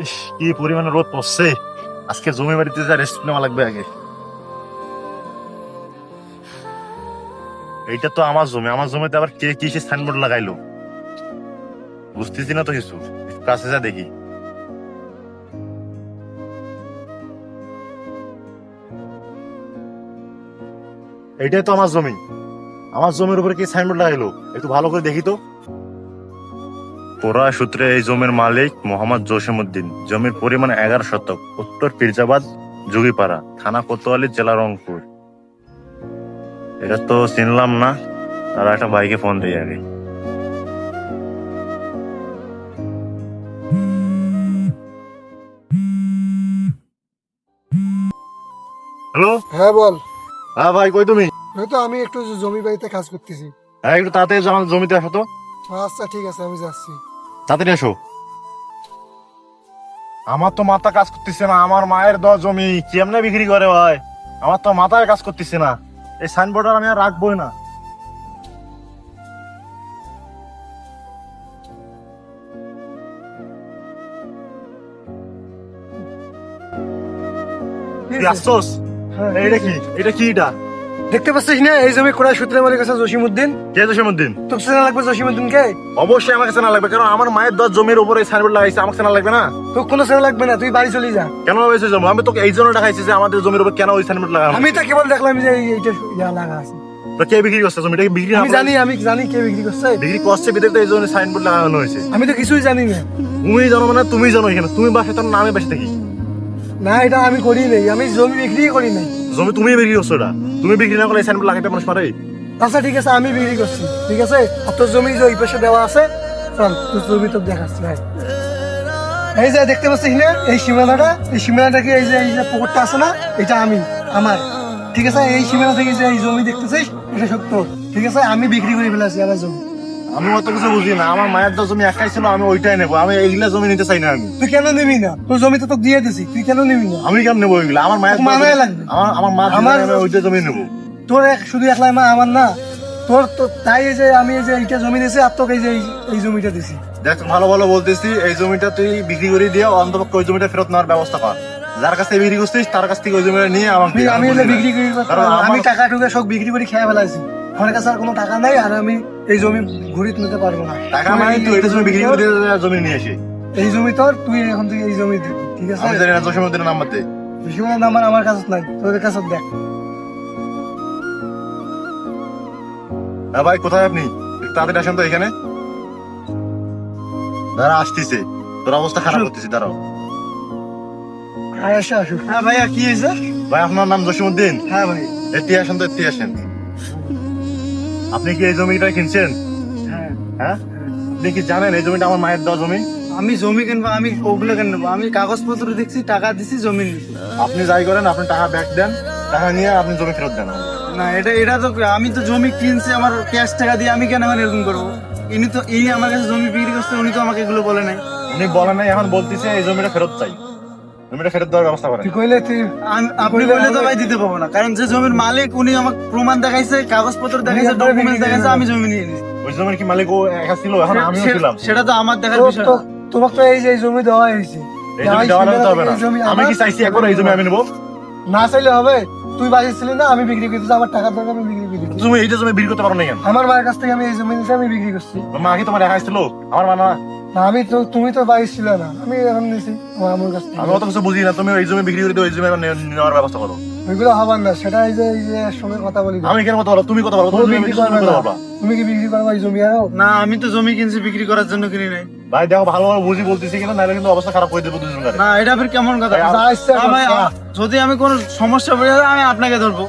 ইস, কি পরিমাণে রোদ পড়ছে। আজকে জমি বাড়িতে যা রেস্ট নেওয়া লাগবে আগে। এইটা তো আমার জমি, আমার জমিতে আবার কে কি সাইনবোর্ড লাগাইলো বুঝতেছি না তো কিছু। কাছে যা দেখি। এইটাই তো আমার জমি, আমার জমির উপরে কি সাইনবোর্ড লাগাইলো একটু ভালো করে দেখি তো। পোড়া সূত্রে এই জমির মালিক মোহাম্মদ জসিমউদ্দিন। জমির পরিমাণ 11 শতক, উত্তর পীরজাবাদ, যোগীপাড়া, থানা কোতোয়ালি, জেলা রংপুর। এটা তো চিনলাম না। আর একটা ভাইকে ফোন দিই আগে। হ্যালো। হ্যাঁ বল। হ্যাঁ ভাই, কই তুমি? এই তো আমি একটু জমি বাড়িতে কাজ করতেছি। হ্যাঁ, একটু তাড়াতাড়ি আমার জমিতে আসো তো। আচ্ছা ঠিক আছে, আমি যাচ্ছি। তাড়াতাড়ি আসো। আমার তো মাথা কাজ করতেছে না, আমার মায়ের দেওয়া জমি কেমনে বিক্রি করে ভাই? আমার তো মাথায় কাজ করতেছে না। এই সাইনবোর্ড আমি আর রাখবোই না। তুই আসছোস? হ্যাঁ, এটা কি? এটা কি? এটা দেখতে পাচ্ছিস না এই জমি কোড়া সূত্রে মালিক আছে জসিমউদ্দিন। কে জসিমউদ্দিন? তোর চেনা লাগবে জসিমউদ্দিন কে? অবশ্যই আমার কাছে না লাগবে, কারণ আমার মায়ের দেওয়া জমির উপরে সাইনবোর্ড লাগাইছে, আমার কাছে না লাগবে না। তোর কোনো চেনা লাগবে না, তুই বাড়ি চলে যা। কেন হয়েছে জমি? আমি তোকে এই জন্য দেখাইছি যে আমাদের জমির উপর কেন ওই সাইনবোর্ড লাগানো। আমি তো কেবল দেখলাম যে এইটা ইয়া লাগা আছে। তো কে বিক্রি করছে জমিটা? বিক্রি না আমি জানি কে বিক্রি করছে। বিক্রি করছে বিদেশ এই জন্য সাইনবোর্ড লাগানো হয়েছে। আমি তো কিছুই জানি না। তুমি জানো মানে তুমি জানো, এখানে তুমি বাসে তোর নামে বাসে থাকি। না এটা আমি করি নাই, আমি জমি বিক্রি করি নাই। জমি তুমি বিক্রি করছো, এটা তুমি বিক্রি না করলে এই সাইনবোর্ড লাগাইতে মানুষ পারে? আচ্ছা ঠিক আছে, আমি বিক্রি করছি, ঠিক আছে। আর তোর জমি যে ওই পাশে দেওয়া আছে, চল তোর জমি তো দেখাচ্ছি ভাই। এই যে দেখতে পাচ্ছিস না এই সীমানাটা কি এই যে পুকুরটা আছে না, এটা আমার, ঠিক আছে। এই সীমানা থেকে যে এই জমি দেখতেছিস এটা সত্য, ঠিক আছে। আমি বিক্রি করে ফেলেছি আমার জমি। আমি অত কিছু বুঝি না, আমার মায়ের তো জমি একটাই ছিল, আমি ওইটাই নেবো। আমি এইগুলা জমি নিতে চাই না। আমি তুই কেন নিবি না? তোর জমি তো তোকে দিয়ে দিছি, তুই কেন নিবি না? আমি কেন নেবো ওইগুলা? আমার মায়ের মানায় লাগবে। আমার মা আমি ওইটা জমি নেবো। তোর শুধু একলাই মা, আমার না। তোর তো তাই এই যে আমি এই যে এইটা জমি দিয়েছি, আর তোকে এই যে এই জমিটা দিছি। দেখ ভালো ভালো বলতেছি, এই জমিটা তুই বিক্রি করে দিয়ে অন্তপক্ষে ওই জমিটা ফেরত নেওয়ার ব্যবস্থা কর। যার কাছে বিক্রি করছিস তার কাছ থেকে ওই জমিটা নিয়ে আমাকে আমি বিক্রি করি, আমি টাকা টুকা সব বিক্রি করে খেয়ে ফেলাইছি। আমার কাছে আর কোনো টাকা নাই, আর আমি এই জমি ঘুরিয়ে নিতে পারবো না। টাকা নাই, তুই এটা জমি বিক্রি করে দিয়ে জমি নিয়ে আসি। এই জমি তোর, তুই এখন থেকে এই জমি দিবি, ঠিক আছে। আমি জানি না জসিমউদ্দিনের নাম্বার দে। জসিমের নাম্বার আমার কাছে নাই, তোদের কাছে দেখ। হ্যাঁ ভাই, কোথায় আপনি? একটু তাড়াতাড়ি আসেন তো এখানে। দাঁড়া, আসতেছে। তোর অবস্থা খারাপ করতেছি, দাঁড়াও। আয়সা আসুক। হ্যাঁ ভাইয়া, কি হয়েছে? ভাই আপনার নাম জসিমউদ্দিন? হ্যাঁ ভাই। এটি আসেন তো, এটি আসেন। আপনি কি এই জমিটা কিনছেন? হ্যাঁ। হ্যাঁ, আপনি কি জানেন এই জমিটা আমার মায়ের দেওয়া জমি? আমি জমি কিনবো, আমি ওগুলো কিনবো, আমি কাগজপত্র দেখছি, টাকা দিছি, জমি নিছি। আপনি যাই করেন, আপনি টাকা ব্যাক দেন, টাকা নিয়ে আপনি জমি ফেরত দেন। না এটা তো আমি তো জমি কিনছি আমার ক্যাশ টাকা দিয়ে, আমি কেন আমার এরকম করবো? ইনি তো আমার কাছে জমি বিক্রি করছে, উনি তো আমাকে এগুলো বলে নাই। উনি বলেন নাই, এখন বলতেছে এই জমিটা ফেরত চাই। জমিটা ফেরত দেওয়ার ব্যবস্থা করেন। আপনি বললে তো ভাই দিতে পারবো না, কারণ যে জমির মালিক উনি আমাকে প্রমাণ দেখাইছে, কাগজপত্র দেখাইছে, ডকুমেন্ট দেখাইছে, আমি জমি নিয়ে নিছি। ওই জমির কি মালিক ও একা ছিল? এখন আমিও ছিলাম। সেটা তো আমার দেখার বিষয় না। তোমাকে তো এই যে জমি দেওয়া হয়েছে, এই জমি দেওয়া হবে না। আমি কি চাইছি একবার এই জমি আমি নেবো? না চাইলে হবে? তুই বাড়ি ছিলি না, আমি বিক্রি করতেছি, আমার টাকা দরকার, আমি বিক্রি করে দিচ্ছি। তুমি এইটা জমি বিক্রি করতে পারো না কেন? আমার মায়ের কাছ থেকে আমি এই জমি নিয়েছি, আমি বিক্রি করছি। মা কি তোমার দেখা ছিল? আমার মা না। না, তুমি তো বাড়ি ছিল না, আমি এখন নিয়েছি আমার কাছ থেকে। আমি অত কিছু বুঝি না, তুমি এই জমি বিক্রি করে দিও, এই জমি এখন নেওয়ার ব্যবস্থা করো। ওইগুলো হবার না, সেটা এই যে সঙ্গে কথা বলি। আমি কেন কথা বলো? তুমি কথা বলো। তুমি বিক্রি করবে না, তুমি কি বিক্রি করবে এই জমি? না, আমি তো জমি কিনছি, বিক্রি করার জন্য কিনি নাই। ভাই দেখো, ভালোভাবে বুঝি বলতেছি কিনা, নাহলে কিন্তু অবস্থা খারাপ করে দেবো দুজনের। না, এটা ফির কেমন কথা? যদি আমি কোনো সমস্যা পড়ে যায়, আমি আপনাকে ধরবো।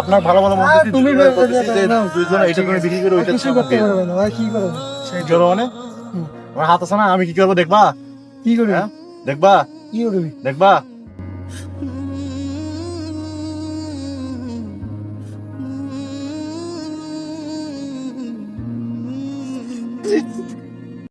আপনার ভালো ভালো বলতেছি, তুমি দুইজন এইটা তুমি বিক্রি করে ওইটা কিছু করতে পারবে না ভাই, কি করবে? সেই জন্য মানে আমার হাত আছে না, আমি কি করবো দেখবা? কি করবি? দেখবা? কি করবি? দেখবা?